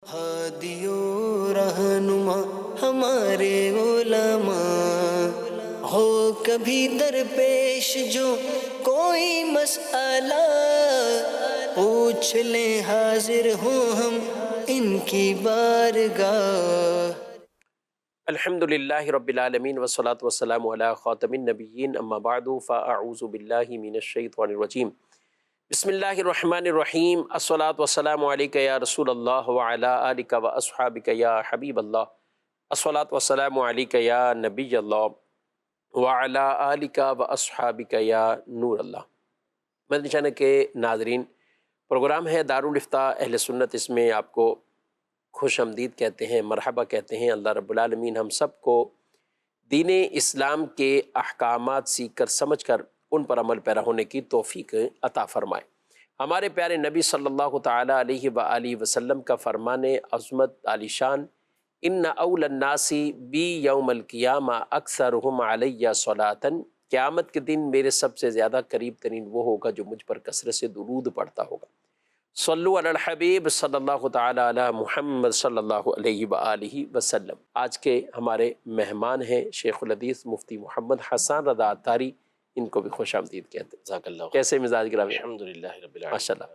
ہادیو رہنما ہمارے علماء ہو کبھی درپیش جو کوئی مسئلہ پوچھ لیں حاضر ہوں ہم ان کی بارگاہ۔ الحمد للہ رب العالمین والصلاة والسلام علی خاتم النبیین اما بعد فاعوذ باللہ من الشیطان الرجیم بسم اللہ الرحمن الرحیم الصلاة والسلام علیک یا رسول اللہ وعلی آلک واصحابک یا حبیب اللہ الصلاة والسلام علیک یا نبی اللہ وعلی آلک واصحابک یا نور اللہ۔ مدنی چینل کے ناظرین، پروگرام ہے دارالافتاء اہل سنت، اس میں آپ کو خوش آمدید کہتے ہیں، مرحبا کہتے ہیں۔ اللہ رب العالمین ہم سب کو دین اسلام کے احکامات سیکھ کر سمجھ کر ان پر عمل پیرا ہونے کی توفیق عطا فرمائے۔ ہمارے پیارے نبی صلی اللہ تعالیٰ علیہ وآلہ وسلم کا فرمان عظمت عالی شان، ان اول الناس بی یوم القیامہ اکثرہم علیہ صلاۃ، قیامت کے دن میرے سب سے زیادہ قریب ترین وہ ہوگا جو مجھ پر کثرت سے درود پڑھتا ہوگا۔ صلو علی الحبیب صلی اللہ تعالی علی محمد صلی اللہ علیہ وآلہ وسلم۔ آج کے ہمارے مہمان ہیں شیخ الحدیث مفتی محمد حسان رضا عطاری، ان کو بھی خوش آمدید کہتے ہیں۔ جزاک اللہ۔ کیسے مزاج گرامی؟ الحمدللہ رب العالمین، ماشاء اللہ۔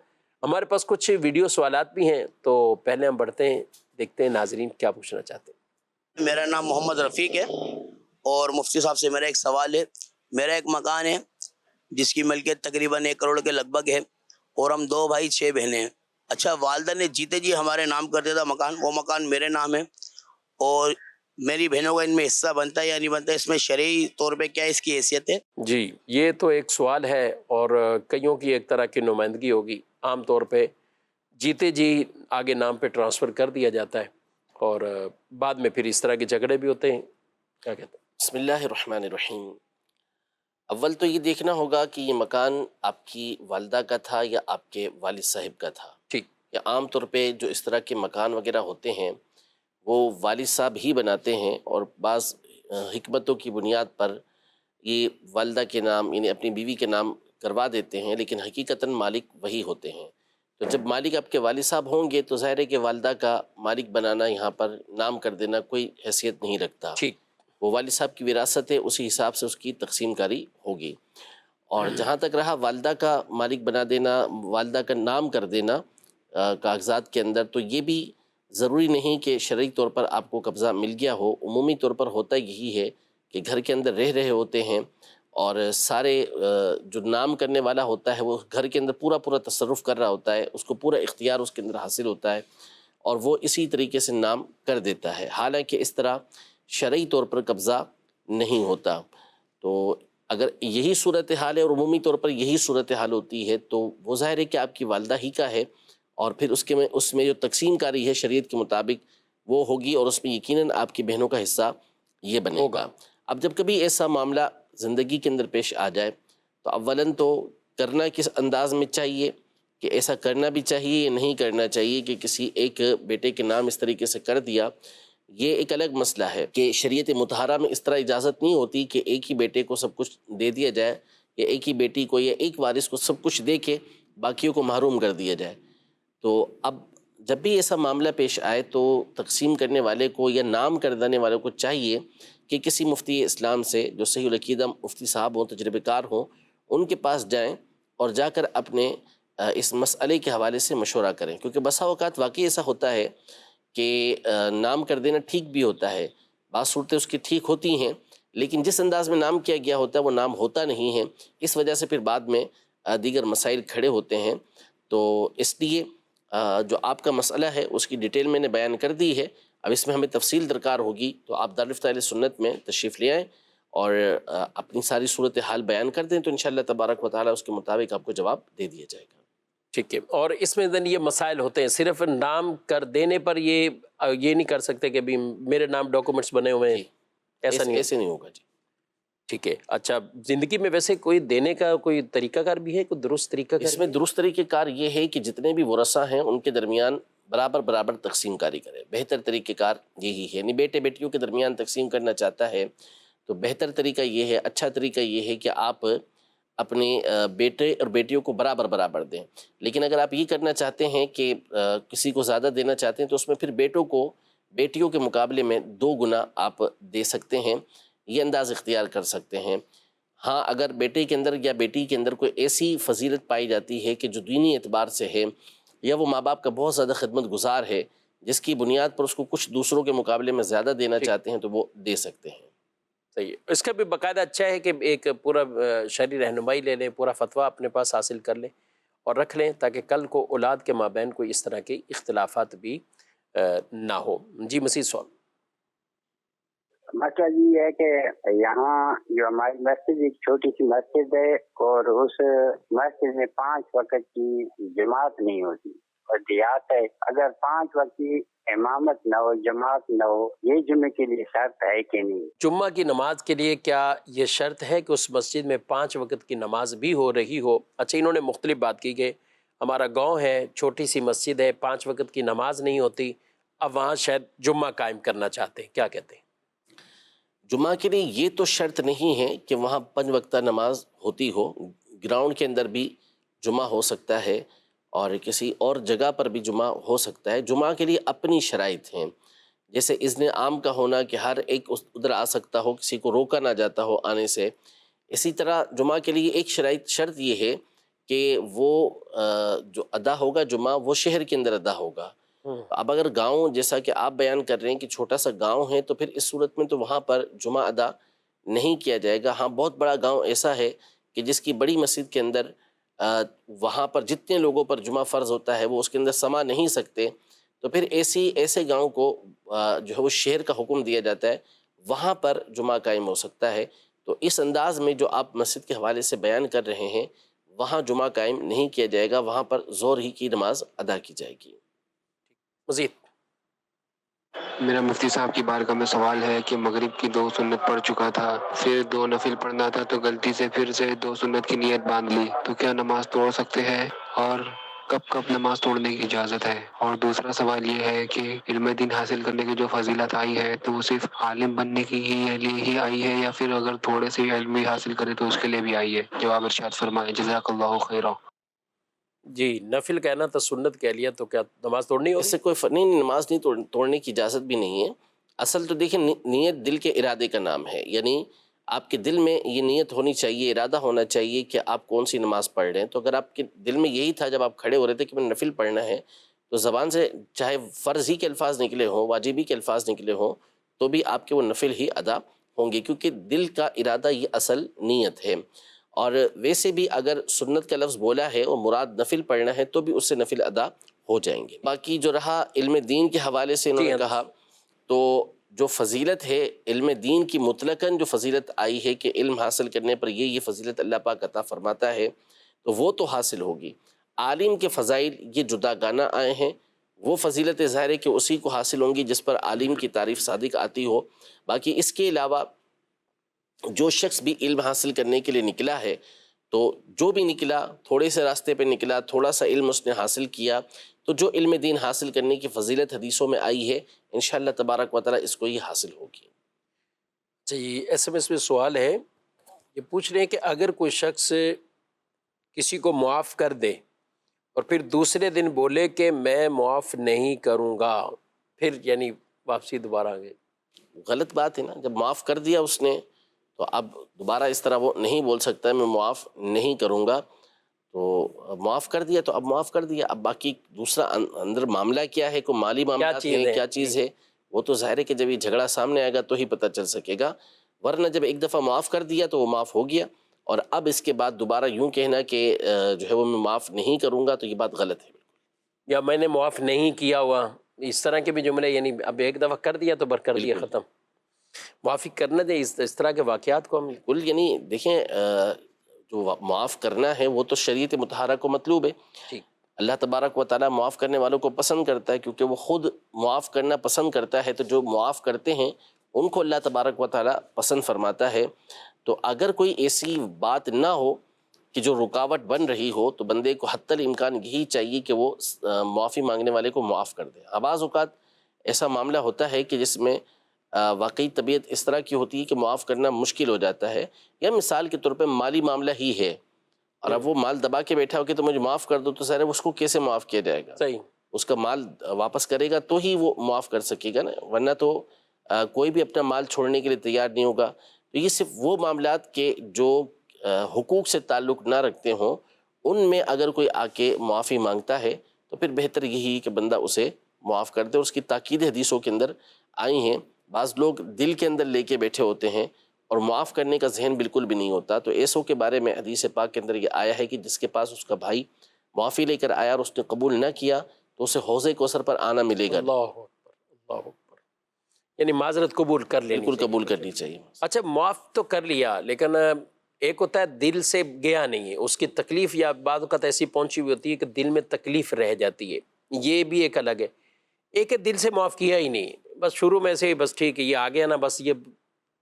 ہمارے پاس کچھ ویڈیو سوالات بھی ہیں، تو پہلے ہم بڑھتے ہیں، دیکھتے ہیں ناظرین کیا پوچھنا چاہتے ہیں۔ میرا نام محمد رفیق ہے اور مفتی صاحب سے میرا ایک سوال ہے۔ میرا ایک مکان ہے جس کی ملکیت تقریباً 1 کروڑ کے لگ بھگ ہے، اور ہم 2 بھائی 6 بہنیں ہیں۔ اچھا، والدہ نے جیتے جی ہمارے نام کر دیا تھا مکان، وہ مکان میرے نام ہے، اور میری بہنوں کا ان میں حصہ بنتا ہے یا نہیں بنتا، اس میں شرعی طور پہ کیا اس کی حیثیت ہے؟ جی، یہ تو ایک سوال ہے، اور کئیوں کی ایک طرح کی نمائندگی ہوگی۔ عام طور پہ جیتے جی آگے نام پہ ٹرانسفر کر دیا جاتا ہے، اور بعد میں پھر اس طرح کے جھگڑے بھی ہوتے ہیں۔ کیا کہتے ہیں؟ بسم اللہ الرحمن الرحیم۔ اول تو یہ دیکھنا ہوگا کہ یہ مکان آپ کی والدہ کا تھا یا آپ کے والد صاحب کا تھا۔ ٹھیک۔ یا عام طور پہ جو اس طرح کے مکان وغیرہ ہوتے ہیں وہ والد صاحب ہی بناتے ہیں، اور بعض حکمتوں کی بنیاد پر یہ والدہ کے نام یعنی اپنی بیوی کے نام کروا دیتے ہیں، لیکن حقیقتاً مالک وہی ہوتے ہیں۔ تو جب مالک آپ کے والد صاحب ہوں گے تو ظاہر ہے کہ والدہ کا مالک بنانا، یہاں پر نام کر دینا کوئی حیثیت نہیں رکھتا۔ ٹھیک۔ وہ والد صاحب کی وراثت ہے، اسی حساب سے اس کی تقسیم کاری ہوگی۔ اور جہاں تک رہا والدہ کا مالک بنا دینا، والدہ کا نام کر دینا کاغذات کے اندر، تو یہ بھی ضروری نہیں کہ شرعی طور پر آپ کو قبضہ مل گیا ہو۔ عمومی طور پر ہوتا یہی ہے کہ گھر کے اندر رہ رہے ہوتے ہیں، اور سارے جو نام کرنے والا ہوتا ہے وہ گھر کے اندر پورا تصرف کر رہا ہوتا ہے، اس کو پورا اختیار اس کے اندر حاصل ہوتا ہے، اور وہ اسی طریقے سے نام کر دیتا ہے، حالانکہ اس طرح شرعی طور پر قبضہ نہیں ہوتا۔ تو اگر یہی صورتحال ہے اور عمومی طور پر یہی صورتحال ہوتی ہے تو وہ ظاہر ہے کہ آپ کی والدہ ہی کا ہے، اور پھر اس میں جو تقسیم کاری ہے شریعت کے مطابق وہ ہوگی، اور اس میں یقیناً آپ کی بہنوں کا حصہ یہ بنے گا۔ اب جب کبھی ایسا معاملہ زندگی کے اندر پیش آ جائے تو اولاً تو کرنا کس انداز میں چاہیے، کہ ایسا کرنا بھی چاہیے یا نہیں کرنا چاہیے کہ کسی ایک بیٹے کے نام اس طریقے سے کر دیا، یہ ایک الگ مسئلہ ہے کہ شریعت مطہرہ میں اس طرح اجازت نہیں ہوتی کہ ایک ہی بیٹے کو سب کچھ دے دیا جائے، یا ایک ہی بیٹی کو یا ایک وارث کو سب کچھ دے کے باقیوں کو محروم کر دیا جائے۔ تو اب جب بھی ایسا معاملہ پیش آئے تو تقسیم کرنے والے کو یا نام کر دینے والے کو چاہیے کہ کسی مفتی اسلام سے جو صحیح العقیدہ مفتی صاحب ہوں، تجربہ کار ہوں، ان کے پاس جائیں اور جا کر اپنے اس مسئلے کے حوالے سے مشورہ کریں، کیونکہ بسا اوقات واقعی ایسا ہوتا ہے کہ نام کر دینا ٹھیک بھی ہوتا ہے، بعض صورتیں اس کی ٹھیک ہوتی ہیں، لیکن جس انداز میں نام کیا گیا ہوتا ہے وہ نام ہوتا نہیں ہے، اس وجہ سے پھر بعد میں دیگر مسائل کھڑے ہوتے ہیں۔ تو اس لیے جو آپ کا مسئلہ ہے اس کی ڈیٹیل میں نے بیان کر دی ہے، اب اس میں ہمیں تفصیل درکار ہوگی تو آپ دارالافتاء اہل سنت میں تشریف لے آئیں اور اپنی ساری صورتحال بیان کر دیں، تو انشاءاللہ تبارک و تعالیٰ اس کے مطابق آپ کو جواب دے دیا جائے گا۔ ٹھیک ہے۔ اور اس میں یہ مسائل ہوتے ہیں، صرف نام کر دینے پر یہ نہیں کر سکتے کہ بھی میرے نام ڈاکومنٹس بنے ہوئے ہیں، ایسے نہیں ہوگا جی۔ ٹھیک ہے۔ اچھا، زندگی میں ویسے کوئی دینے کا کوئی طریقہ کار بھی ہے، کوئی درست طریقہ کار؟ اس میں درست طریقہ کار یہ ہے کہ جتنے بھی ورثہ ہیں ان کے درمیان برابر تقسیم کاری کرے، بہتر طریقہ کار یہی ہے، یعنی بیٹے بیٹیوں کے درمیان تقسیم کرنا چاہتا ہے تو بہتر طریقہ یہ ہے، اچھا طریقہ یہ ہے کہ آپ اپنے بیٹے اور بیٹیوں کو برابر برابر دیں. لیکن اگر آپ یہ کرنا چاہتے ہیں کہ کسی کو زیادہ دینا چاہتے ہیں تو اس میں پھر بیٹوں کو بیٹیوں کے مقابلے میں 2 گنا آپ دے سکتے ہیں. یہ انداز اختیار کر سکتے ہیں. ہاں اگر بیٹے کے اندر یا بیٹی کے اندر کوئی ایسی فضیلت پائی جاتی ہے کہ جو دینی اعتبار سے ہے یا وہ ماں باپ کا بہت زیادہ خدمت گزار ہے جس کی بنیاد پر اس کو کچھ دوسروں کے مقابلے میں زیادہ دینا چاہتے ہیں تو وہ دے سکتے ہیں. صحیح ہے. اس کا بھی باقاعدہ اچھا ہے کہ ایک پورا شرعی رہنمائی لے لیں، پورا فتویٰ اپنے پاس حاصل کر لیں اور رکھ لیں تاکہ کل کو اولاد کے مابین کوئی اس طرح کے اختلافات بھی نہ ہو. جی مزید سوال. مسئلہ یہ ہے کہ یہاں جو ہماری مسجد ایک چھوٹی سی مسجد ہے اور اس مسجد میں 5 وقت کی جماعت نہیں ہوتی اور دیہات ہے. اگر 5 وقت کی امامت نہ ہو، جماعت نہ ہو، یہ جمعے کے لیے شرط ہے کہ نہیں؟ جمعہ کی نماز کے لیے کیا یہ شرط ہے کہ اس مسجد میں 5 وقت کی نماز بھی ہو رہی ہو؟ اچھا، انہوں نے مختلف بات کی کہ ہمارا گاؤں ہے، چھوٹی سی مسجد ہے، 5 وقت کی نماز نہیں ہوتی، اب وہاں شاید جمعہ قائم کرنا چاہتے ہیں، کیا کہتے ہیں؟ جمعہ کے لیے یہ تو شرط نہیں ہے کہ وہاں 5 وقتہ نماز ہوتی ہو. گراؤنڈ کے اندر بھی جمعہ ہو سکتا ہے اور کسی اور جگہ پر بھی جمعہ ہو سکتا ہے. جمعہ کے لیے اپنی شرائط ہیں، جیسے اذن عام کا ہونا کہ ہر ایک ادھر آ سکتا ہو، کسی کو روکا نہ جاتا ہو آنے سے. اسی طرح جمعہ کے لیے ایک شرط یہ ہے کہ وہ جو ادا ہوگا جمعہ وہ شہر کے اندر ادا ہوگا. اب اگر گاؤں جیسا کہ آپ بیان کر رہے ہیں کہ چھوٹا سا گاؤں ہے تو پھر اس صورت میں تو وہاں پر جمعہ ادا نہیں کیا جائے گا. ہاں بہت بڑا گاؤں ایسا ہے کہ جس کی بڑی مسجد کے اندر وہاں پر جتنے لوگوں پر جمعہ فرض ہوتا ہے وہ اس کے اندر سما نہیں سکتے، تو پھر ایسے گاؤں کو جو ہے وہ شہر کا حکم دیا جاتا ہے، وہاں پر جمعہ قائم ہو سکتا ہے. تو اس انداز میں جو آپ مسجد کے حوالے سے بیان کر رہے ہیں وہاں جمعہ قائم نہیں کیا جائے گا، وہاں پر ظہر ہی کی نماز ادا کی جائے گی. مزید. میرا مفتی صاحب کی بارگاہ میں سوال ہے کہ مغرب کی 2 سنت پڑھ چکا تھا، پھر 2 نفل پڑھنا تھا تو غلطی سے پھر سے 2 سنت کی نیت باندھ لی، تو کیا نماز توڑ سکتے ہیں اور کب نماز توڑنے کی اجازت ہے؟ اور دوسرا سوال یہ ہے کہ علم دین حاصل کرنے کی جو فضیلت آئی ہے تو وہ صرف عالم بننے کی لیے ہی آئی ہے یا پھر اگر تھوڑے سے علم بھی حاصل کرے تو اس کے لیے بھی آئی ہے؟ جواب ارشاد فرمائیں. جزاک اللہ خیرا. جی، نفل کہنا تو سنت کہہ لیا تو کیا نماز توڑنی اس ہوگی؟ سے کوئی نہیں، نماز نہیں توڑنے کی اجازت بھی نہیں ہے. اصل تو دیکھیں نیت دل کے ارادے کا نام ہے، یعنی آپ کے دل میں یہ نیت ہونی چاہیے، ارادہ ہونا چاہیے کہ آپ کون سی نماز پڑھ رہے ہیں. تو اگر آپ کے دل میں یہی تھا جب آپ کھڑے ہو رہے تھے کہ میں نفل پڑھنا ہے، تو زبان سے چاہے فرض ہی کے الفاظ نکلے ہوں، واجبی کے الفاظ نکلے ہوں، تو بھی آپ کے وہ نفل ہی ادا ہوں گے، کیونکہ دل کا ارادہ یہ اصل نیت ہے. اور ویسے بھی اگر سنت کا لفظ بولا ہے اور مراد نفل پڑھنا ہے تو بھی اس سے نفل ادا ہو جائیں گے. باقی جو رہا علم دین کے حوالے سے انہوں نے کہا، تو جو فضیلت ہے علم دین کی مطلقاً جو فضیلت آئی ہے کہ علم حاصل کرنے پر یہ فضیلت اللہ پاک عطا فرماتا ہے، تو وہ تو حاصل ہوگی. عالم کے فضائل یہ جدا گانا آئے ہیں، وہ فضیلت ظاہر ہے کہ اسی کو حاصل ہوں گی جس پر عالم کی تعریف صادق آتی ہو. باقی اس کے علاوہ جو شخص بھی علم حاصل کرنے کے لیے نکلا ہے، تو جو بھی نکلا تھوڑے سے راستے پہ نکلا، تھوڑا سا علم اس نے حاصل کیا، تو جو علم دین حاصل کرنے کی فضیلت حدیثوں میں آئی ہے انشاءاللہ تبارک و تعالیٰ اس کو یہ حاصل ہوگی. جی، SMS میں سوال ہے، یہ پوچھ رہے ہیں کہ اگر کوئی شخص کسی کو معاف کر دے اور پھر دوسرے دن بولے کہ میں معاف نہیں کروں گا، پھر یعنی واپسی دوبارہ آ گئے، غلط بات ہے نا. جب معاف کر دیا اس نے تو اب دوبارہ اس طرح وہ نہیں بول سکتا ہے میں معاف نہیں کروں گا. تو معاف کر دیا تو اب معاف کر دیا. اب باقی دوسرا اندر معاملہ کیا ہے، کوئی مالی معاملات ہیں، کیا چیز ہے، وہ تو ظاہر ہے کہ جب یہ جھگڑا سامنے آئے گا تو ہی پتہ چل سکے گا. ورنہ جب ایک دفعہ معاف کر دیا تو وہ معاف ہو گیا، اور اب اس کے بعد دوبارہ یوں کہنا کہ جو ہے وہ میں معاف نہیں کروں گا تو یہ بات غلط ہے. یا میں نے معاف نہیں کیا ہوا، اس طرح کے بھی جملے، یعنی اب ایک دفعہ کر دیا تو بر کر دیا، ختم. معافی کرنا دے اس طرح کے واقعات کو ہم کل یعنی دیکھیں جو معاف کرنا ہے وہ تو شریعت مطہرہ کو مطلوب ہے. اللہ تبارک و تعالیٰ معاف کرنے والوں کو پسند کرتا ہے کیونکہ وہ خود معاف کرنا پسند کرتا ہے، تو جو معاف کرتے ہیں ان کو اللہ تبارک و تعالیٰ پسند فرماتا ہے. تو اگر کوئی ایسی بات نہ ہو کہ جو رکاوٹ بن رہی ہو تو بندے کو حتی الامکان یہی چاہیے کہ وہ معافی مانگنے والے کو معاف کر دے. بعض اوقات ایسا معاملہ ہوتا ہے کہ جس میں واقعی طبیعت اس طرح کی ہوتی ہے کہ معاف کرنا مشکل ہو جاتا ہے، یا مثال کے طور پہ مالی معاملہ ہی ہے اور اب وہ مال دبا کے بیٹھا ہو کہ تو مجھے معاف کر دو، تو ظاہر ہے اس کو کیسے معاف کیا جائے گا؟ صحیح. اس کا مال واپس کرے گا تو ہی وہ معاف کر سکے گا نا، ورنہ تو کوئی بھی اپنا مال چھوڑنے کے لیے تیار نہیں ہوگا. تو یہ صرف وہ معاملات کے جو حقوق سے تعلق نہ رکھتے ہوں، ان میں اگر کوئی آ کے معافی مانگتا ہے تو پھر بہتر یہی کہ بندہ اسے معاف کر دے. اور اس کی تاکید حدیثوں کے اندر آئی ہیں. بعض لوگ دل کے اندر لے کے بیٹھے ہوتے ہیں اور معاف کرنے کا ذہن بالکل بھی نہیں ہوتا. تو ایسوں کے بارے میں حدیث پاک کے اندر یہ آیا ہے کہ جس کے پاس اس کا بھائی معافی لے کر آیا اور اس نے قبول نہ کیا تو اسے حوض کوثر پر آنا ملے گا. اللہ اکبر، اللہ اکبر. یعنی معذرت قبول کر لینی بالکل چاہیے. قبول کرنی چاہیے. اچھا، معاف تو کر لیا، لیکن ایک ہوتا ہے دل سے گیا نہیں ہے، اس کی تکلیف یا بعض اوقات ایسی پہنچی ہوئی ہوتی ہے کہ دل میں تکلیف رہ جاتی ہے، یہ بھی ایک الگ ہے. ایک ہے دل سے معاف کیا ہی نہیں، بس شروع میں سے ہی بس ٹھیک ہے یہ آ گیا نا، بس یہ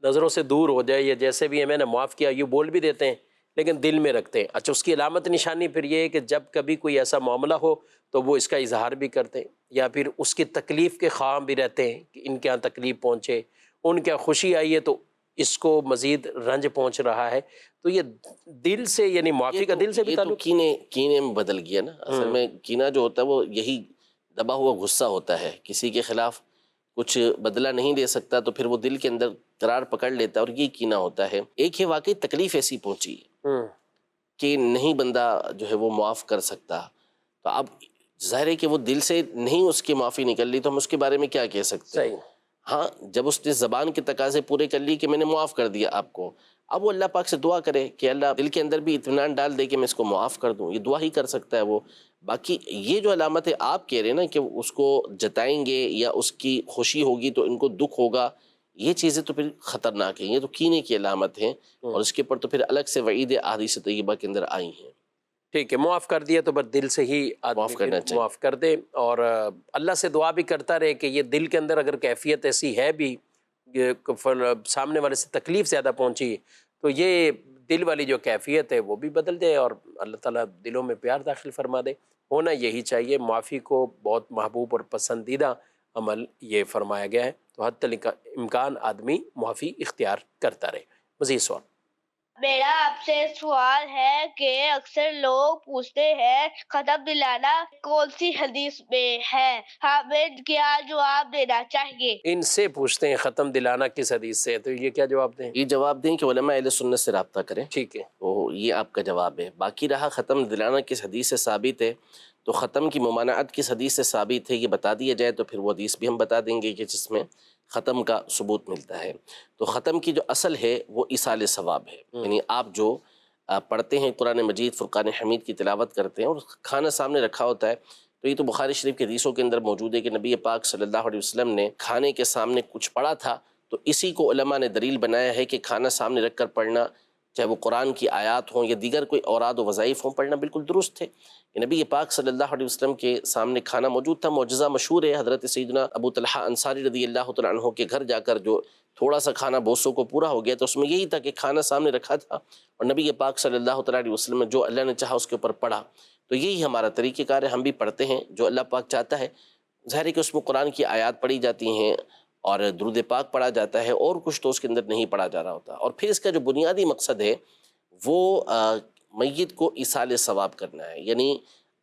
نظروں سے دور ہو جائے یا جیسے بھی ہے میں نے معاف کیا، یہ بول بھی دیتے ہیں لیکن دل میں رکھتے ہیں. اچھا، اس کی علامت نشانی پھر یہ ہے کہ جب کبھی کوئی ایسا معاملہ ہو تو وہ اس کا اظہار بھی کرتے ہیں، یا پھر اس کی تکلیف کے خواہاں بھی رہتے ہیں کہ ان کے یہاں تکلیف پہنچے، ان کے یہاں خوشی آئی ہے تو اس کو مزید رنج پہنچ رہا ہے. تو یہ دل سے، یعنی معافی کا دل سے بھی یہ تو تعلق. کینے میں بدل گیا نا. اصل میں کینہ جو ہوتا ہے وہ یہی دبا ہوا غصہ ہوتا ہے. کسی کے خلاف کچھ بدلہ نہیں دے سکتا تو پھر وہ دل کے اندر قرار پکڑ لیتا ہے اور یہ کینہ ہوتا ہے. ایک ہے واقعی تکلیف ایسی پہنچی کہ نہیں بندہ جو ہے وہ معاف کر سکتا، تو اب ظاہر ہے کہ وہ دل سے نہیں اس کی معافی نکل لی تو ہم اس کے بارے میں کیا کہہ سکتے ہیں. صحیح. ہاں، جب اس نے زبان کے تقاضے پورے کر لی کہ میں نے معاف کر دیا آپ کو، اب وہ اللہ پاک سے دعا کرے کہ اللہ دل کے اندر بھی اطمینان ڈال دے کہ میں اس کو معاف کر دوں. یہ دعا ہی کر سکتا ہے وہ. باقی یہ جو علامت ہے آپ کہہ رہے ہیں نا کہ اس کو جتائیں گے یا اس کی خوشی ہوگی تو ان کو دکھ ہوگا، یہ چیزیں تو پھر خطرناک ہیں، یہ تو کینے کی علامت ہیں اور اس کے اوپر تو پھر الگ سے وعید احادیث طیبہ کے اندر آئی ہیں. ٹھیک ہے، معاف کر دیا تو بس دل سے ہی آدمی معاف کرنا چاہیے. معاف کر دے اور اللہ سے دعا بھی کرتا رہے کہ یہ دل کے اندر اگر کیفیت ایسی ہے بھی سامنے والے سے تکلیف زیادہ پہنچی تو یہ دل والی جو کیفیت ہے وہ بھی بدل دے اور اللہ تعالیٰ دلوں میں پیار داخل فرما دے. ہونا یہی چاہیے. معافی کو بہت محبوب اور پسندیدہ عمل یہ فرمایا گیا ہے، تو حتی امکان آدمی معافی اختیار کرتا رہے. مزید سوال. میرا آپ سے سوال ہے کہ اکثر لوگ پوچھتے ہیں ختم دلانا کون سی حدیث میں ہے، ہمیں کیا جواب دینا چاہیے؟ ان سے پوچھتے ہیں ختم دلانا کس حدیث سے ہے، تو یہ کیا جواب دیں؟ یہ جواب دیں کہ علماء اہل سنت سے رابطہ کریں. ٹھیک ہے، تو یہ آپ کا جواب ہے. باقی رہا ختم دلانا کس حدیث سے ثابت ہے، تو ختم کی ممانعت کس حدیث سے ثابت ہے یہ بتا دیا جائے تو پھر وہ حدیث بھی ہم بتا دیں گے کہ جس میں ختم کا ثبوت ملتا ہے. تو ختم کی جو اصل ہے وہ ایصال ثواب ہے. یعنی آپ جو پڑھتے ہیں قرآن مجید فرقان حمید کی تلاوت کرتے ہیں اور کھانا سامنے رکھا ہوتا ہے، تو یہ تو بخاری شریف کے حدیثوں کے اندر موجود ہے کہ نبی پاک صلی اللہ علیہ وسلم نے کھانے کے سامنے کچھ پڑھا تھا، تو اسی کو علماء نے دلیل بنایا ہے کہ کھانا سامنے رکھ کر پڑھنا، چاہے وہ قرآن کی آیات ہوں یا دیگر کوئی اوراد و وظائف ہوں، پڑھنا بالکل درست ہے. نبی پاک صلی اللہ علیہ وسلم کے سامنے کھانا موجود تھا. معجزہ مشہور ہے حضرت سیدنا ابو طلحہ انصاری رضی اللہ تعالیٰ عنہ کے گھر جا کر جو تھوڑا سا کھانا بوسوں کو پورا ہو گیا تو اس میں یہی تھا کہ کھانا سامنے رکھا تھا اور نبی پاک صلی اللہ تعالیٰ علیہ وسلم نے جو اللہ نے چاہا اس کے اوپر پڑھا. تو یہی ہمارا طریقہ کار ہے، ہم بھی پڑھتے ہیں جو اللہ پاک چاہتا ہے. ظاہر ہے کہ اس میں قرآن کی آیات پڑھی جاتی ہیں اور درود پاک پڑھا جاتا ہے اور کچھ تو اس کے اندر نہیں پڑھا جا رہا ہوتا. اور پھر اس کا جو بنیادی مقصد ہے وہ میت کو ایصال ثواب کرنا ہے. یعنی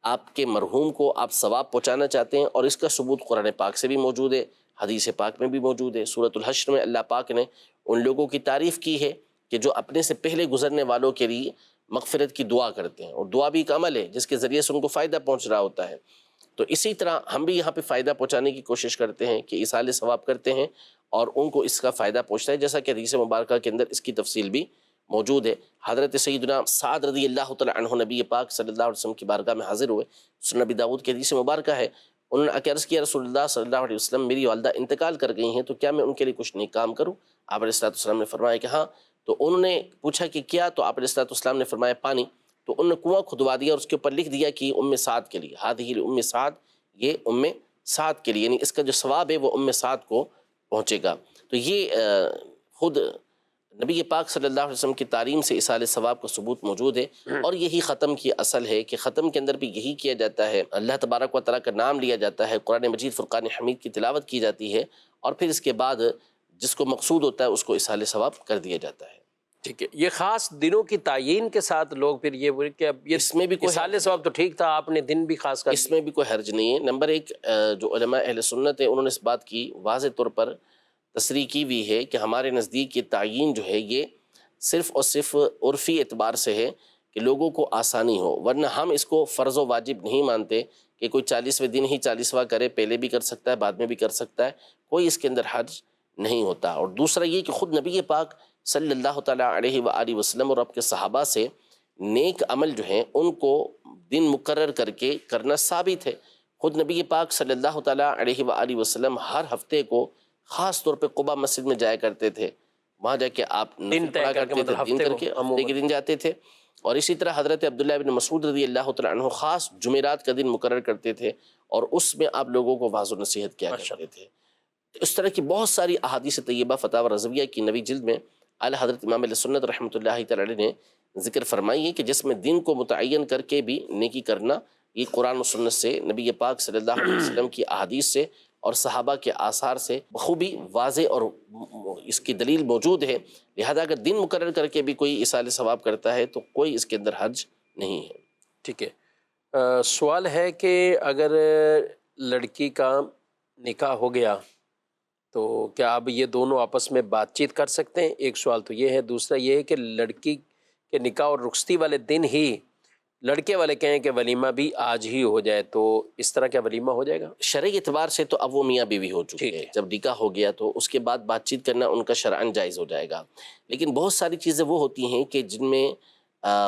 آپ کے مرحوم کو آپ ثواب پہنچانا چاہتے ہیں اور اس کا ثبوت قرآن پاک سے بھی موجود ہے، حدیث پاک میں بھی موجود ہے. سورۃ الحشر میں اللہ پاک نے ان لوگوں کی تعریف کی ہے کہ جو اپنے سے پہلے گزرنے والوں کے لیے مغفرت کی دعا کرتے ہیں، اور دعا بھی ایک عمل ہے جس کے ذریعے سے ان کو فائدہ پہنچ رہا ہوتا ہے. تو اسی طرح ہم بھی یہاں پہ فائدہ پہنچانے کی کوشش کرتے ہیں کہ ایصال ثواب کرتے ہیں اور ان کو اس کا فائدہ پہنچتا ہے، جیسا کہ حدیث مبارکہ کے اندر اس کی تفصیل بھی موجود ہے. حضرت سیدنا سعد رضی اللہ تعالیٰ عنہ نبی پاک صلی اللہ علیہ وسلم کی بارگاہ میں حاضر ہوئے. سنن نبی داؤد کی حدیث مبارکہ ہے، انہوں نے عرض کیا رسول اللہ صلی اللہ علیہ وسلم میری والدہ انتقال کر گئی ہیں تو کیا میں ان کے لیے کچھ نیک کام کروں؟ آپ علیہ السلام نے فرمایا کہ ہاں. تو انہوں نے پوچھا کہ کیا؟ تو آپ علیہ السلام نے فرمایا پانی. تو انہوں نے کنواں کھدوا دیا اور اس کے اوپر لکھ دیا کہ ام سعد کے لیے، ہادہ ام سعد، یہ ام سعد کے لیے، یعنی اس کا جو ثواب ہے وہ ام سعد کو پہنچے گا. تو یہ خود نبی پاک صلی اللہ علیہ وسلم کی تعلیم سے ایصال ثواب کا ثبوت موجود ہے. اور یہی ختم کی اصل ہے کہ ختم کے اندر بھی یہی کیا جاتا ہے، اللہ تبارک و تعالیٰ کا نام لیا جاتا ہے، قرآن مجید فرقان حمید کی تلاوت کی جاتی ہے اور پھر اس کے بعد جس کو مقصود ہوتا ہے اس کو اصحال ثواب کر دیا جاتا ہے۔ ٹھیک ہے، یہ خاص دنوں کی تعیین کے ساتھ لوگ پھر یہ بولے کہ اب یہ اس میں بھی کوئی اصحال ثواب تو ٹھیک تھا، آپ نے دن بھی خاص کر اس میں بھی کوئی حرج نہیں ہے۔ نمبر ایک، جو علماء اہل سنت ہیں انہوں نے اس بات کی واضح طور پر تصریح کی ہوئی ہے کہ ہمارے نزدیک یہ تعیین جو ہے یہ صرف اور صرف عرفی اعتبار سے ہے کہ لوگوں کو آسانی ہو، ورنہ ہم اس کو فرض و واجب نہیں مانتے کہ کوئی 40ویں دن ہی 40واں کرے، پہلے بھی کر سکتا ہے بعد میں بھی کر سکتا ہے، کوئی اس کے اندر حرج نہیں ہوتا۔ اور دوسرا یہ کہ خود نبی پاک صلی اللہ تعالیٰ علیہ وآلہ وسلم اور آپ کے صحابہ سے نیک عمل جو ہیں ان کو دن مقرر کر کے کرنا ثابت ہے۔ خود نبی پاک صلی اللہ تعالیٰ علیہ وآلہ وسلم ہر ہفتے کو خاص طور پہ قباء مسجد میں جایا کرتے تھے، وہاں جا کے آپ دن طے پڑھا کر کے کرتے تھے، مطلب دن ہفتے کر کو کے ہفتے کے دن جاتے تھے۔ اور اسی طرح حضرت عبداللہ بن مسعود رضی اللہ تعالیٰ عنہ خاص جمعرات کا دن مقرر کرتے تھے اور اس میں آپ لوگوں کو واعظ و نصیحت کیا کرتے تھے۔ اس طرح کی بہت ساری احادیث طیبہ فتاوی رضویہ کی نویں جلد میں اعلیٰ حضرت امام علیہ سنت رحمۃ اللہ تعالی علیہ نے ذکر فرمائی ہے کہ جس میں دن کو متعین کر کے بھی نیکی کرنا، یہ قرآن و سنت سے، نبی پاک صلی اللہ علیہ وسلم کی احادیث سے اور صحابہ کے آثار سے بخوبی واضح اور اس کی دلیل موجود ہے۔ لہذا اگر دن مقرر کر کے بھی کوئی ایصال ثواب کرتا ہے تو کوئی اس کے اندر حرج نہیں ہے۔ ٹھیک ہے، سوال ہے کہ اگر لڑکی کا نکاح ہو گیا تو کیا اب یہ دونوں آپس میں بات چیت کر سکتے ہیں؟ ایک سوال تو یہ ہے، دوسرا یہ ہے کہ لڑکی کے نکاح اور رخصتی والے دن ہی لڑکے والے کہیں کہ ولیمہ بھی آج ہی ہو جائے، تو اس طرح کیا ولیمہ ہو جائے گا؟ شرعی اعتبار سے تو اب وہ میاں بیوی ہو چکے ہیں، جب نکاح ہو گیا تو اس کے بعد بات چیت کرنا ان کا شرعاً جائز ہو جائے گا۔ لیکن بہت ساری چیزیں وہ ہوتی ہیں کہ جن میں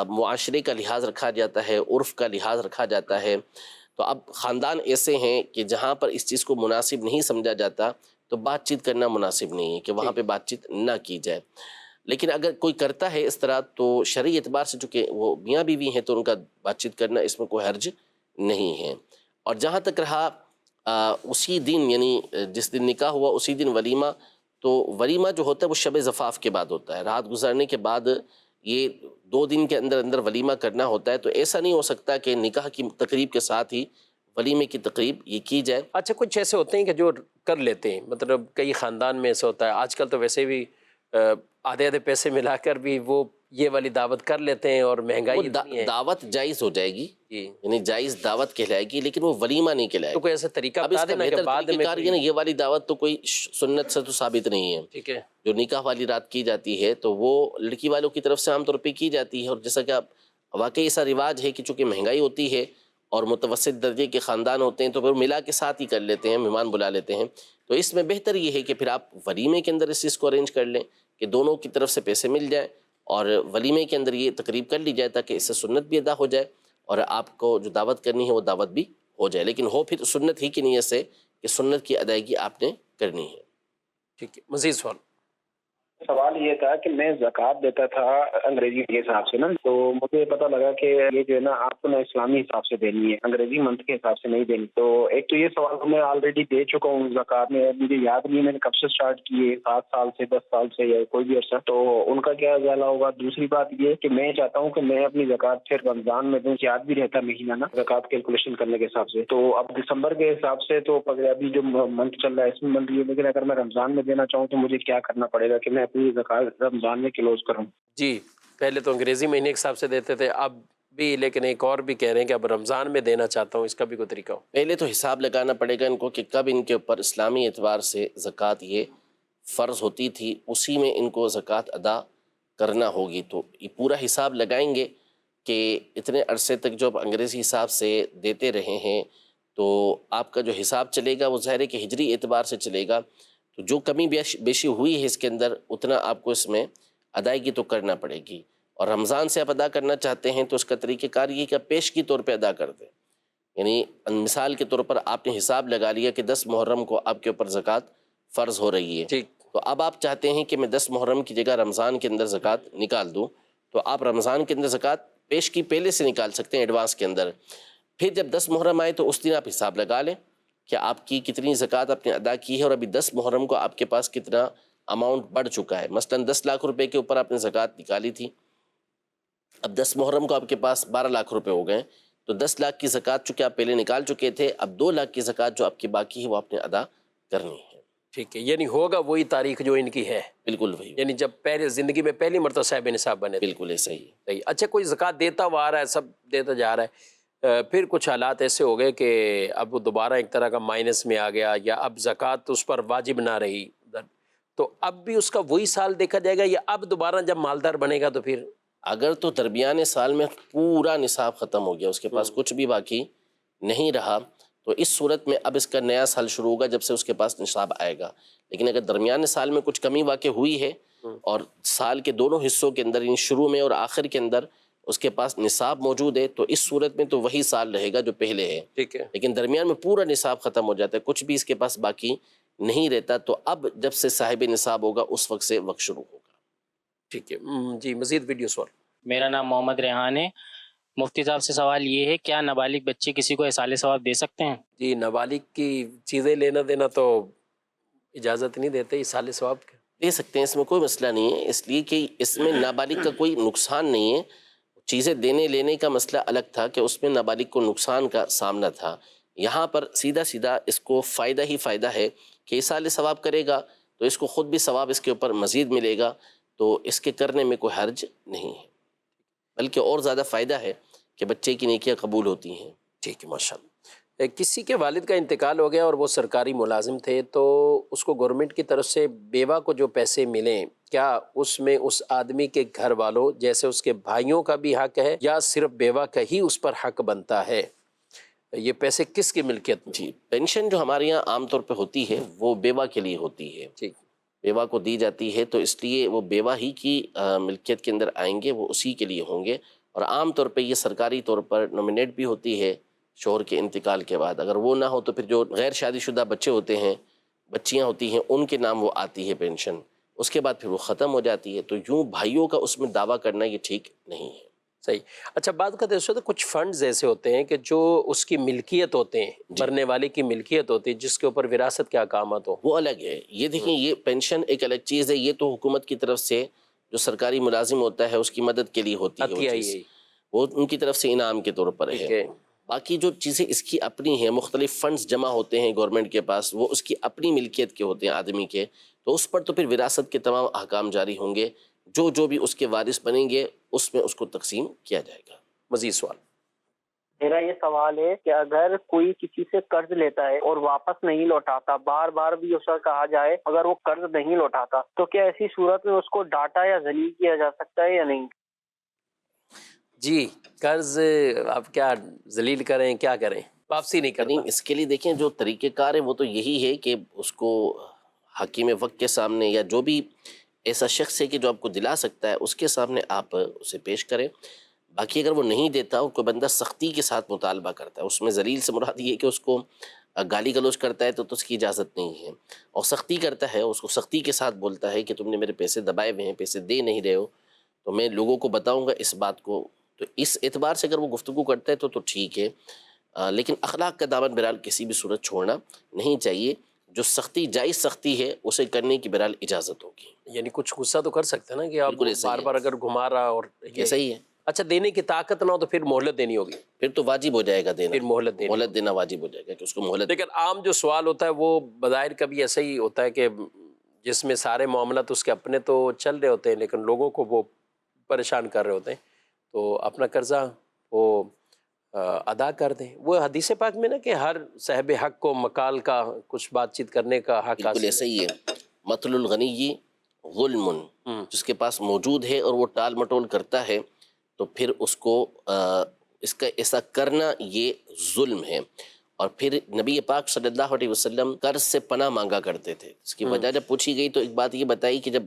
معاشرے کا لحاظ رکھا جاتا ہے، عرف کا لحاظ رکھا جاتا ہے، تو اب خاندان ایسے ہیں کہ جہاں پر اس چیز کو مناسب نہیں سمجھا جاتا تو بات چیت کرنا مناسب نہیں ہے کہ وہاں پہ بات چیت نہ کی جائے۔ لیکن اگر کوئی کرتا ہے اس طرح تو شرعی اعتبار سے چونکہ وہ میاں بیوی ہیں تو ان کا بات چیت کرنا اس میں کوئی حرج نہیں ہے۔ اور جہاں تک رہا اسی دن یعنی جس دن نکاح ہوا اسی دن ولیمہ، تو ولیمہ جو ہوتا ہے وہ شب زفاف کے بعد ہوتا ہے، رات گزارنے کے بعد یہ 2 دن کے اندر اندر ولیمہ کرنا ہوتا ہے۔ تو ایسا نہیں ہو سکتا کہ نکاح کی تقریب کے ساتھ ہی ولیمے کی تقریب یہ کی جائے۔ اچھا، کچھ ایسے ہوتے ہیں کہ جو کر لیتے ہیں، مطلب کئی خاندان میں ایسا ہوتا ہے، آج کل تو ویسے بھی آدھے پیسے ملا کر بھی وہ یہ والی دعوت کر لیتے ہیں اور مہنگائی اتنی ہے۔ دعوت جائز ہو جائے گی، جی، یعنی جائز دعوت کہلائے گی، لیکن وہ ولیمہ نہیں کہلائے تو گی۔ کوئی ایسا طریقہ اب بتا اس کا دینا کہ بہتر بعد طریقہ میں کار یہ نا، یہ والی دعوت تو کوئی سنت سے تو ثابت نہیں ہے۔ ٹھیک ہے، جو نکاح والی رات کی جاتی ہے تو وہ لڑکی والوں کی طرف سے عام طور پہ کی جاتی ہے، اور جیسا کہ واقعی ایسا رواج ہے کہ چونکہ مہنگائی ہوتی ہے اور متوسط درجے کے خاندان ہوتے ہیں تو پھر ملا کے ساتھ ہی کر لیتے ہیں، مہمان بلا لیتے ہیں۔ تو اس میں بہتر یہ ہے کہ پھر آپ ولیمے کے اندر اس چیز کو ارینج کر لیں کہ دونوں کی طرف سے پیسے مل جائیں اور ولیمے کے اندر یہ تقریب کر لی جائے تاکہ اس سے سنت بھی ادا ہو جائے اور آپ کو جو دعوت کرنی ہے وہ دعوت بھی ہو جائے، لیکن ہو پھر سنت ہی کی نیت سے کہ سنت کی ادائیگی آپ نے کرنی ہے۔ ٹھیک ہے، مزید سوال۔ سوال یہ تھا کہ میں زکوٰۃ دیتا تھا انگریزی کے حساب سے نا، تو مجھے پتہ لگا کہ یہ جو ہے نا آپ کو نا اسلامی حساب سے دینی ہے، انگریزی منتھ کے حساب سے نہیں دینی۔ تو ایک تو یہ سوال میں آلریڈی دے چکا ہوں زکوٰۃ میں، مجھے یاد نہیں میں نے کب سے اسٹارٹ کی ہے، 7 سال سے 10 سال سے یا کوئی بھی عرصہ، تو ان کا کیا ازالہ ہوگا؟ دوسری بات یہ کہ میں چاہتا ہوں کہ میں اپنی زکوٰۃ پھر رمضان میں دوں، یاد بھی رہتا مہینہ نا زکوٰۃ کیلکولیشن کرنے کے حساب سے، تو اب دسمبر کے حساب سے تو ابھی جو منتھ چل رہا ہے اس میں منتھ یہ، لیکن اگر میں رمضان میں دینا چاہوں تو مجھے کیا کرنا پڑے گا کہ میں اپنی زکوٰۃ رمضان میں کلوز کروں؟ جی، پہلے تو انگریزی مہینے کے حساب سے دیتے تھے، اب بھی، لیکن ایک اور بھی کہہ رہے ہیں کہ اب رمضان میں دینا چاہتا ہوں، اس کا بھی کوئی طریقہ ہو؟ پہلے تو حساب لگانا پڑے گا ان کو کہ کب ان کے اوپر اسلامی اعتبار سے زکوٰۃ یہ فرض ہوتی تھی، اسی میں ان کو زکوٰۃ ادا کرنا ہوگی۔ تو یہ پورا حساب لگائیں گے کہ اتنے عرصے تک جو آپ انگریزی حساب سے دیتے رہے ہیں تو آپ کا جو حساب چلے گا وہ ظاہر ہے کہ ہجری اعتبار سے چلے گا، تو جو کمی بیشی ہوئی ہے اس کے اندر اتنا آپ کو اس میں ادائیگی تو کرنا پڑے گی۔ اور رمضان سے آپ ادا کرنا چاہتے ہیں تو اس کا طریقہ کار یہ کہ آپ پیشگی طور پہ ادا کر دیں، یعنی مثال کے طور پر آپ نے حساب لگا لیا کہ 10 محرم کو آپ کے اوپر زکوٰۃ فرض ہو رہی ہے، ٹھیک، تو اب آپ چاہتے ہیں کہ میں 10 محرم کی جگہ رمضان کے اندر زکوٰۃ نکال دوں، تو آپ رمضان کے اندر زکوٰۃ پیشگی پہلے سے نکال سکتے ہیں ایڈوانس کے اندر۔ پھر جب 10 محرم آئے تو اس دن آپ حساب لگا لیں کہ آپ کی کتنی زکوٰۃ آپ نے ادا کی ہے اور ابھی 10 محرم کو آپ کے پاس کتنا اماؤنٹ بڑھ چکا ہے۔ مثلاً 10 لاکھ روپے کے اوپر آپ نے زکوٰۃ نکالی تھی، اب 10 محرم کو آپ کے پاس 12 لاکھ روپے ہو گئے، تو 10 لاکھ کی زکوٰۃ چونکہ آپ پہلے نکال چکے تھے، اب 2 لاکھ کی زکوٰۃ جو آپ کی باقی ہے وہ آپ نے ادا کرنی ہے۔ ٹھیک ہے، یعنی ہوگا وہی تاریخ جو ان کی ہے، بالکل وہی، یعنی جب پہلے زندگی میں پہلی مرتبہ صاحب نصاب بنے تھے۔ بالکل ایسا ہی ہے۔ صحیح۔ اچھا، کوئی زکوٰۃ دیتا ہوا آ رہا ہے، سب دیتا جا رہا ہے، پھر کچھ حالات ایسے ہو گئے کہ اب وہ دوبارہ ایک طرح کا مائنس میں آ گیا، یا اب زکوٰۃ اس پر واجب نہ رہی، تو اب بھی اس کا وہی سال دیکھا جائے گا، یا اب دوبارہ جب مالدار بنے گا تو پھر؟ اگر تو درمیان سال میں پورا نصاب ختم ہو گیا، اس کے پاس کچھ بھی باقی نہیں رہا، تو اس صورت میں اب اس کا نیا سال شروع ہوگا جب سے اس کے پاس نصاب آئے گا۔ لیکن اگر درمیان سال میں کچھ کمی واقع ہوئی ہے اور سال کے دونوں حصوں کے اندر، یعنی شروع میں اور آخر کے اندر اس کے پاس نصاب موجود ہے، تو اس صورت میں تو وہی سال رہے گا جو پہلے ہے۔ ٹھیک ہے، لیکن درمیان میں پورا نصاب ختم ہو جاتا ہے، کچھ بھی اس کے پاس باقی نہیں رہتا، تو اب جب سے صاحب نصاب ہوگا اس وقت سے وقت شروع ہوگا۔ ٹھیک ہے جی، مزید ویڈیو سوال۔ میرا نام محمد ریحان ہے۔ مفتی صاحب سے سوال یہ ہے، کیا نابالغ بچے کسی کو ایصال ثواب دے سکتے ہیں؟ جی، نابالغ کی چیزیں لینا دینا تو اجازت نہیں دیتے ایصال ثواب کے۔ دے سکتے ہیں، اس میں کوئی مسئلہ نہیں ہے، اس لیے کہ اس میں نابالغ کا کوئی نقصان نہیں ہے۔ چیزیں دینے لینے کا مسئلہ الگ تھا کہ اس میں نابالغ کو نقصان کا سامنا تھا، یہاں پر سیدھا سیدھا اس کو فائدہ ہی فائدہ ہے کہ ایصال ثواب کرے گا تو اس کو خود بھی ثواب اس کے اوپر مزید ملے گا، تو اس کے کرنے میں کوئی حرج نہیں ہے، بلکہ اور زیادہ فائدہ ہے کہ بچے کی نیکیاں قبول ہوتی ہیں۔ ٹھیک ہے، ماشاء اللہ۔ کسی کے والد کا انتقال ہو گیا اور وہ سرکاری ملازم تھے، تو اس کو گورنمنٹ کی طرف سے بیوہ کو جو پیسے ملیں، کیا اس میں اس آدمی کے گھر والوں جیسے اس کے بھائیوں کا بھی حق ہے، یا صرف بیوہ کا ہی اس پر حق بنتا ہے؟ یہ پیسے کس کی ملکیت میں؟ جی، پینشن جو ہمارے یہاں عام طور پہ ہوتی ہے وہ بیوہ کے لیے ہوتی ہے، ٹھیک، بیوہ کو دی جاتی ہے، تو اس لیے وہ بیوہ ہی کی ملکیت کے اندر آئیں گے، وہ اسی کے لیے ہوں گے، اور عام طور پہ یہ سرکاری طور پر نومینیٹ بھی ہوتی ہے شوہر کے انتقال کے بعد۔ اگر وہ نہ ہو تو پھر جو غیر شادی شدہ بچے ہوتے ہیں، بچیاں ہوتی ہیں، ان کے نام وہ آتی ہے پینشن، اس کے بعد پھر وہ ختم ہو جاتی ہے، تو یوں بھائیوں کا اس میں دعویٰ کرنا یہ ٹھیک نہیں ہے۔ صحیح۔ اچھا، بات کا ایسے ہوتا ہے کچھ فنڈز ایسے ہوتے ہیں کہ جو اس کی ملکیت ہوتے ہیں، مرنے والے کی ملکیت ہوتی ہے، جس کے اوپر وراثت کے احکامات ہو، وہ الگ ہے۔ یہ دیکھیں، یہ پینشن ایک الگ چیز ہے، یہ تو حکومت کی طرف سے جو سرکاری ملازم ہوتا ہے اس کی مدد کے لیے ہوتی ہے، وہ عطیہ چیز ہی ہے۔ وہ ان کی طرف سے انعام کے طور پر ٹھیک ہے۔ ہے، باقی جو چیزیں اس کی اپنی ہیں، مختلف فنڈز جمع ہوتے ہیں گورنمنٹ کے پاس، وہ اس کی اپنی ملکیت کے ہوتے ہیں آدمی کے، تو اس پر تو پھر وراثت کے تمام احکام جاری ہوں گے، جو بھی اس کے وارث بنیں گے اس میں اس کو تقسیم کیا جائے گا۔ مزید سوال۔ میرا یہ سوال ہے کہ اگر کوئی کسی سے قرض لیتا ہے اور واپس نہیں لوٹاتا، بار بار بھی اسے کہا جائے اگر وہ قرض نہیں لوٹاتا، تو کیا ایسی صورت میں اس کو ڈانٹا یا ذلیل کیا جا سکتا ہے یا نہیں؟ جی، قرض آپ کیا ذلیل کریں، کیا کریں، واپسی نہیں کرتا؟ اس کے لیے دیکھیں جو طریقہ کار ہے وہ تو یہی ہے کہ اس کو حکیم وقت کے سامنے، یا جو بھی ایسا شخص ہے کہ جو آپ کو دلا سکتا ہے، اس کے سامنے آپ اسے پیش کریں۔ باقی اگر وہ نہیں دیتا اور کوئی بندہ سختی کے ساتھ مطالبہ کرتا ہے، اس میں ذلیل سے مراد یہ ہے کہ اس کو گالی گلوچ کرتا ہے تو اس کی اجازت نہیں ہے، اور سختی کرتا ہے، اس کو سختی کے ساتھ بولتا ہے کہ تم نے میرے پیسے دبائے ہوئے ہیں، پیسے دے نہیں رہے ہو، تو میں لوگوں کو بتاؤں گا اس بات کو، تو اس اعتبار سے اگر وہ گفتگو کرتا ہے تو ٹھیک ہے۔ لیکن اخلاق کا دامن بہرحال کسی بھی صورت چھوڑنا نہیں چاہیے، جو سختی جائز سختی ہے اسے کرنے کی بہرحال اجازت ہوگی۔ یعنی کچھ غصہ تو کر سکتے ہیں نا کہ آپ بالکل ایسا ہی بار ہے۔ بار اگر گھما رہا اور یہ صحیح ہے، اچھا دینے کی طاقت نہ ہو تو پھر مہلت دینی ہوگی، پھر تو واجب ہو جائے گا دینا، پھر مہلت دینی مہلت دینا واجب ہو جائے گا کہ اس کو مہلت۔ لیکن عام جو سوال ہوتا ہے وہ بظاہر کبھی ایسا ہی ہوتا ہے کہ جس میں سارے معاملات اس کے اپنے تو چل رہے ہوتے ہیں، لیکن لوگوں کو وہ پریشان کر رہے ہوتے ہیں، تو اپنا قرضہ وہ ادا کر دیں۔ وہ حدیث پاک میں نا کہ ہر صاحب حق کو مکال کا کچھ بات چیت کرنے کا حق بالکل حاصل ایسا ہی ہے، مطل الغنی ظلم، جس کے پاس موجود ہے اور وہ ٹال مٹول کرتا ہے تو پھر اس کو اس کا ایسا کرنا یہ ظلم ہے۔ اور پھر نبی پاک صلی اللہ علیہ وسلم قرض سے پناہ مانگا کرتے تھے۔ اس کی وجہ جب پوچھی گئی تو ایک بات یہ بتائی کہ جب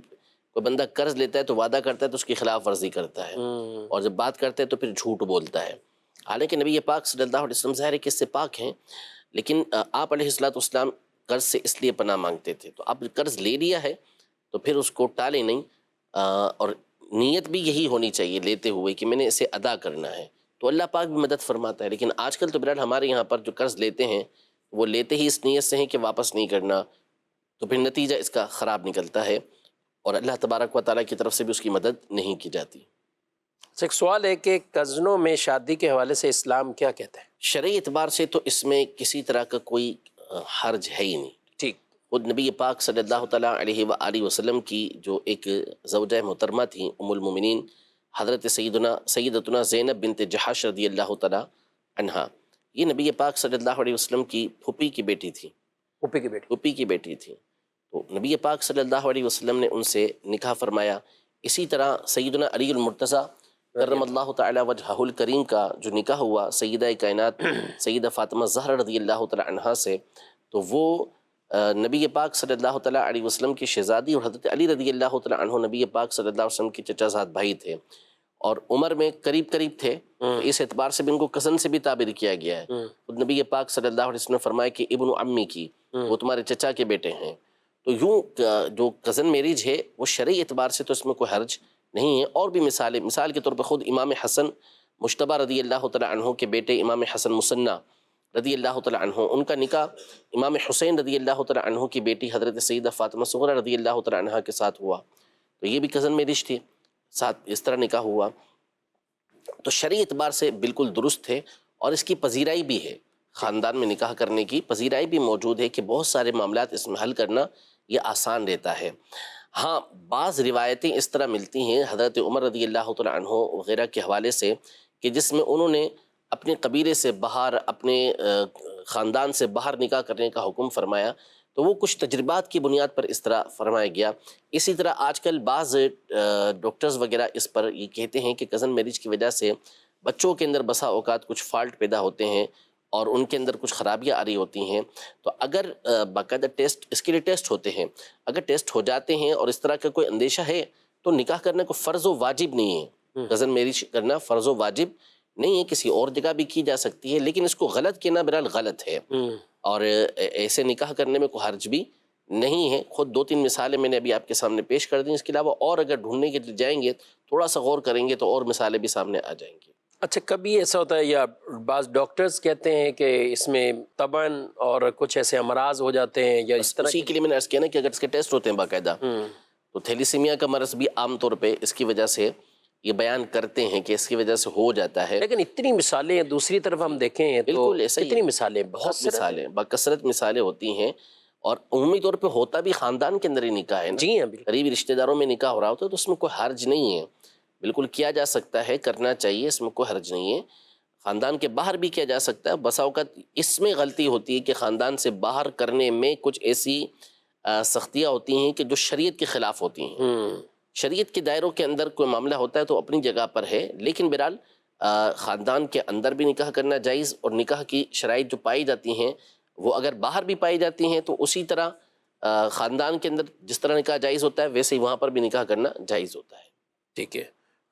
کوئی بندہ قرض لیتا ہے تو وعدہ کرتا ہے تو اس کی خلاف ورزی کرتا ہے، اور جب بات کرتا ہے تو پھر جھوٹ بولتا ہے۔ حالانکہ نبی پاک صلی اللہ علیہ وسلم ظاہر ہے کہ اس سے پاک ہیں، لیکن آپ علیہ السلام قرض سے اس لیے پناہ مانگتے تھے۔ تو اب قرض لے لیا ہے تو پھر اس کو ٹالے نہیں، اور نیت بھی یہی ہونی چاہیے لیتے ہوئے کہ میں نے اسے ادا کرنا ہے، تو اللہ پاک بھی مدد فرماتا ہے۔ لیکن آج کل تو بہرحال ہمارے یہاں پر جو قرض لیتے ہیں وہ لیتے ہی اس نیت سے ہیں کہ واپس نہیں کرنا، تو پھر نتیجہ اس کا خراب نکلتا ہے، اور اللہ تبارک و تعالیٰ کی طرف سے بھی اس کی مدد نہیں کی جاتی۔ ایک سوال ہے کہ کزنوں میں شادی کے حوالے سے اسلام کیا کہتا ہے؟ شرعی اعتبار سے تو اس میں کسی طرح کا کوئی حرج ہے ہی نہیں، ٹھیک، خود نبی پاک صلی اللہ تعالیٰ علیہ وآلہ وسلم کی جو ایک زوجہ محترمہ تھیں ام المومنین حضرت سیدتنا زینب بنت جحش رضی اللہ تعالیٰ عنہا، یہ نبی پاک صلی اللہ علیہ وسلم کی پھوپھی کی بیٹی تھی، پھوپھی کی بیٹی تھی۔ تو نبی پاک صلی اللہ علیہ وسلم نے ان سے نکاح فرمایا۔ اسی طرح سیدنا علی المرتضیٰ کرم اللہ تعالیٰ وجہہ الکریم کا جو نکاح ہوا سیدہ کائنات سیدہ فاطمہ زہرا رضی اللہ تعالیٰ عنہا سے، تو وہ نبی پاک صلی اللہ تعالیٰ علیہ وسلم کی شہزادی اور حضرت علی رضی اللہ تعالیٰ عنہ نبی پاک صلی اللہ علیہ وسلم کی چچا زاد بھائی تھے اور عمر میں قریب تھے، اس اعتبار سے بھی ان کو کزن سے بھی تعبیر کیا گیا ہے۔ خود نبی پاک صلی اللہ علیہ وسلم نے فرمایا کہ ابن عمی کی، وہ تمہارے چچا کے بیٹے ہیں۔ تو یوں جو کزن میریج ہے وہ شرعی اعتبار سے تو اس میں کوئی حرج نہیں ہے۔ اور بھی مثال کے طور پر خود امام حسن مجتبیٰ رضی اللہ تعالیٰ عنہ کے بیٹے امام حسن مثنیٰ رضی اللہ تعالیٰ عنہ، ان کا نکاح امام حسین رضی اللہ تعالیٰ عنہ کی بیٹی حضرت سیدہ فاطمہ صغریٰ رضی اللہ تعالیٰ عنہ کے ساتھ ہوا، تو یہ بھی کزن میرج تھی، ساتھ اس طرح نکاح ہوا۔ تو شرعی اعتبار سے بالکل درست ہے اور اس کی پذیرائی بھی ہے، خاندان میں نکاح کرنے کی پذیرائی بھی موجود ہے کہ بہت سارے معاملات اس میں حل کرنا یہ آسان رہتا ہے۔ ہاں بعض روایتیں اس طرح ملتی ہیں حضرت عمر رضی اللہ تعالیٰ عنہ وغیرہ کے حوالے سے کہ جس میں انہوں نے اپنے قبیلے سے باہر، اپنے خاندان سے باہر نکاح کرنے کا حکم فرمایا، تو وہ کچھ تجربات کی بنیاد پر اس طرح فرمایا گیا۔ اسی طرح آج کل بعض ڈاکٹرز وغیرہ اس پر یہ کہتے ہیں کہ کزن میرج کی وجہ سے بچوں کے اندر بسا اوقات کچھ فالٹ پیدا ہوتے ہیں اور ان کے اندر کچھ خرابیاں آ رہی ہوتی ہیں، تو اگر باقاعدہ ٹیسٹ، اس کے لیے ٹیسٹ ہوتے ہیں، اگر ٹیسٹ ہو جاتے ہیں اور اس طرح کا کوئی اندیشہ ہے تو نکاح کرنا کوئی فرض و واجب نہیں ہے۔ کزن میرج کرنا فرض و واجب نہیں ہے، کسی اور جگہ بھی کی جا سکتی ہے، لیکن اس کو غلط کہنا بہرحال غلط ہے اور ایسے نکاح کرنے میں کوئی حرج بھی نہیں ہے۔ خود 2-3 مثالیں میں نے ابھی آپ کے سامنے پیش کر دیں، اس کے علاوہ اور اگر ڈھونڈنے کے لیے جائیں گے تھوڑا سا غور کریں گے تو اور مثالیں بھی سامنے آ جائیں گی۔ اچھا کبھی ایسا ہوتا ہے یا بعض ڈاکٹرز کہتے ہیں کہ اس میں طبعاً اور کچھ ایسے امراض ہو جاتے ہیں یا اس طرح اسی کے لیے میں نے عرض کیا نا کہ اگر اس کے ٹیسٹ ہوتے ہیں باقاعدہ، تو تھیلیسیمیا کا مرض بھی عام طور پہ اس کی وجہ سے یہ بیان کرتے ہیں کہ اس کی وجہ سے ہو جاتا ہے، لیکن اتنی مثالیں دوسری طرف ہم دیکھیں تو بالکل ایسا ہی، اتنی مثالیں، بہت مثالیں، بکثرت مثالیں ہوتی ہیں اور عمومی طور پہ ہوتا بھی خاندان کے اندر ہی نکاح ہے نا، جی ہاں بالکل، قریبی رشتہ داروں میں نکاح ہو رہا ہوتا ہے تو اس میں کوئی حرج نہیں ہے، بالکل کیا جا سکتا ہے، کرنا چاہیے، اس میں کوئی حرج نہیں ہے۔ خاندان کے باہر بھی کیا جا سکتا ہے، بسا اوقات اس میں غلطی ہوتی ہے کہ خاندان سے باہر کرنے میں کچھ ایسی سختیاں ہوتی ہیں کہ جو شریعت کے خلاف ہوتی ہیں۔ شریعت کے دائروں کے اندر کوئی معاملہ ہوتا ہے تو اپنی جگہ پر ہے، لیکن بہرحال خاندان کے اندر بھی نکاح کرنا جائز، اور نکاح کی شرائط جو پائی جاتی ہیں وہ اگر باہر بھی پائی جاتی ہیں تو اسی طرح خاندان کے اندر جس طرح نکاح جائز ہوتا ہے ویسے ہی وہاں پر بھی نکاح کرنا جائز ہوتا ہے۔ ٹھیک ہے،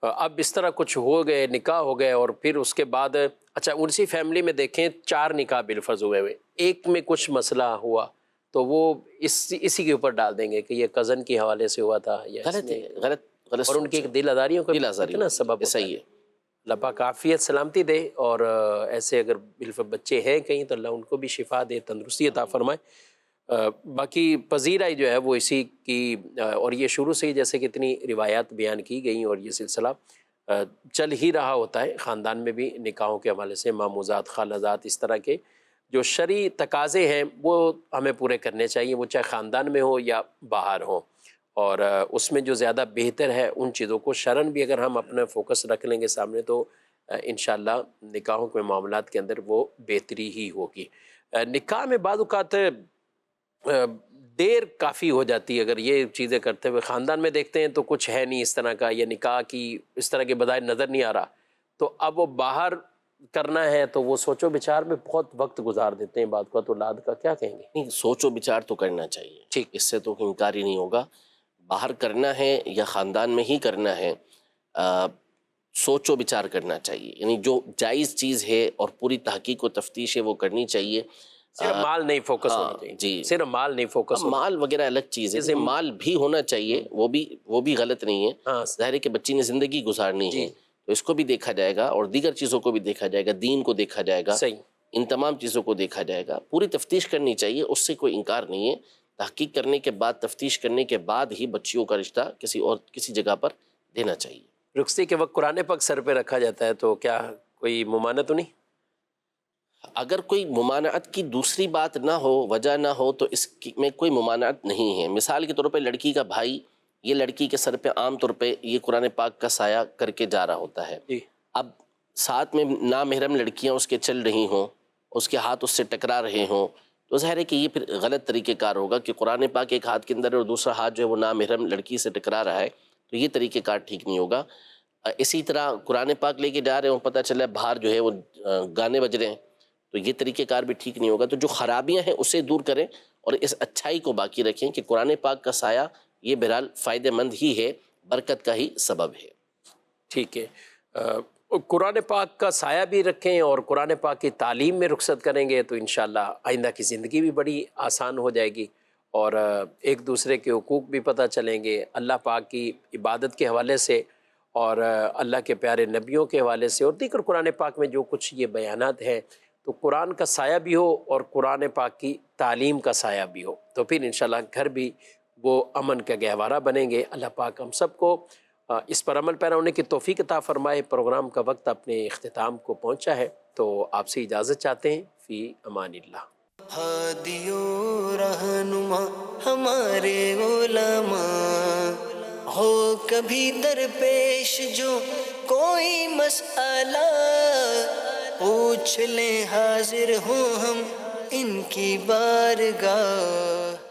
اب اس طرح کچھ ہو گئے، نکاح ہو گئے اور پھر اس کے بعد اچھا اسی فیملی میں دیکھیں 4 نکاح بالفرض ہوئے، ایک میں کچھ مسئلہ ہوا تو وہ اسی کے اوپر ڈال دیں گے کہ یہ کزن کے حوالے سے ہوا تھا، یا غلط ہے، غلط اور ان کی ایک دل آزاریوں کا سبب صحیح ہے۔ اللہ پاک عافیت سلامتی دے، اور ایسے اگر بالفرض بچے ہیں کہیں تو اللہ ان کو بھی شفا دے، تندرستی عطا فرمائے۔ باقی پذیرائی جو ہے وہ اسی کی، اور یہ شروع سے ہی جیسے کہ اتنی روایات بیان کی گئیں اور یہ سلسلہ چل ہی رہا ہوتا ہے خاندان میں بھی نکاحوں کے حوالے سے، ماموزات، خالازات، اس طرح کے جو شرعی تقاضے ہیں وہ ہمیں پورے کرنے چاہیے، وہ چاہے خاندان میں ہو یا باہر ہو، اور اس میں جو زیادہ بہتر ہے ان چیزوں کو شرعاً بھی اگر ہم اپنا فوکس رکھ لیں گے سامنے تو انشاءاللہ نکاحوں کے معاملات کے اندر وہ بہتری ہی ہوگی۔ نکاح میں بعض اوقات دیر کافی ہو جاتی ہے، اگر یہ چیزیں کرتے ہوئے خاندان میں دیکھتے ہیں تو کچھ ہے نہیں اس طرح کا، یا نکاح کی اس طرح کے بدائل نظر نہیں آ رہا، تو اب وہ باہر کرنا ہے تو وہ سوچو بچار میں بہت وقت گزار دیتے ہیں، بعد کا تو اولاد کا کیا کہیں گے؟ نہیں، سوچ و بچار تو کرنا چاہیے، ٹھیک، اس سے تو انکار ہی نہیں ہوگا، باہر کرنا ہے یا خاندان میں ہی کرنا ہے، سوچ و بچار کرنا چاہیے، یعنی جو جائز چیز ہے اور پوری تحقیق و تفتیش ہے وہ کرنی چاہیے۔ صرف مال نہیں فوکس ہونا چاہیے، جی، صرف مال نہیں فوکس ہونا، مال وغیرہ الگ چیز ہے، جیسے مال بھی ہونا چاہیے، وہ بھی غلط نہیں ہے، ظاہر ہے کہ بچی نے زندگی گزارنی ہے تو اس کو بھی دیکھا جائے گا اور دیگر چیزوں کو بھی دیکھا جائے گا، دین کو دیکھا جائے گا، صحیح، ان تمام چیزوں کو دیکھا جائے گا، پوری تفتیش کرنی چاہیے، اس سے کوئی انکار نہیں ہے، تحقیق کرنے کے بعد، تفتیش کرنے کے بعد ہی بچیوں کا رشتہ کسی جگہ پر دینا چاہیے۔ رخصتی کے وقت قرآن پاک سر پہ رکھا جاتا ہے تو کیا کوئی ممانعت تو نہیں؟ اگر کوئی ممانعت کی دوسری بات نہ ہو، وجہ نہ ہو، تو اس میں کوئی ممانعت نہیں ہے۔ مثال کے طور پہ لڑکی کا بھائی یہ لڑکی کے سر پہ عام طور پہ یہ قرآن پاک کا سایہ کر کے جا رہا ہوتا ہے، اب ساتھ میں نامحرم لڑکیاں اس کے چل رہی ہوں، اس کے ہاتھ اس سے ٹکرا رہے ہوں، تو ظاہر ہے کہ یہ پھر غلط طریقہ کار ہوگا کہ قرآن پاک ایک ہاتھ کے اندر ہے اور دوسرا ہاتھ جو ہے وہ نامحرم لڑکی سے ٹکرا رہا ہے، تو یہ طریقہ کار ٹھیک نہیں ہوگا۔ اسی طرح قرآن پاک لے کے جا رہے ہوں، پتہ چلا باہر جو ہے وہ گانے بج رہے ہیں، تو یہ طریقہ کار بھی ٹھیک نہیں ہوگا۔ تو جو خرابیاں ہیں اسے دور کریں اور اس اچھائی کو باقی رکھیں کہ قرآن پاک کا سایہ یہ بہرحال فائدہ مند ہی ہے، برکت کا ہی سبب ہے۔ ٹھیک ہے، قرآن پاک کا سایہ بھی رکھیں اور قرآن پاک کی تعلیم میں رخصت کریں گے تو انشاءاللہ آئندہ کی زندگی بھی بڑی آسان ہو جائے گی اور ایک دوسرے کے حقوق بھی پتہ چلیں گے، اللہ پاک کی عبادت کے حوالے سے اور اللہ کے پیارے نبیوں کے حوالے سے، اور دیگر قرآن پاک میں جو کچھ یہ بیانات ہیں، تو قرآن کا سایہ بھی ہو اور قرآن پاک کی تعلیم کا سایہ بھی ہو، تو پھر انشاءاللہ گھر بھی وہ امن کا گہوارہ بنیں گے۔ اللہ پاک ہم سب کو اس پر عمل پیرا ہونے کی توفیق عطا فرمائے۔ پروگرام کا وقت اپنے اختتام کو پہنچا ہے تو آپ سے اجازت چاہتے ہیں، فی امان اللہ۔ ہادی و رہنما ہمارے علماء، ہو کبھی درپیش جو کوئی مسئلہ، پوچھ لیں حاضر ہوں ہم ان کی بارگاہ۔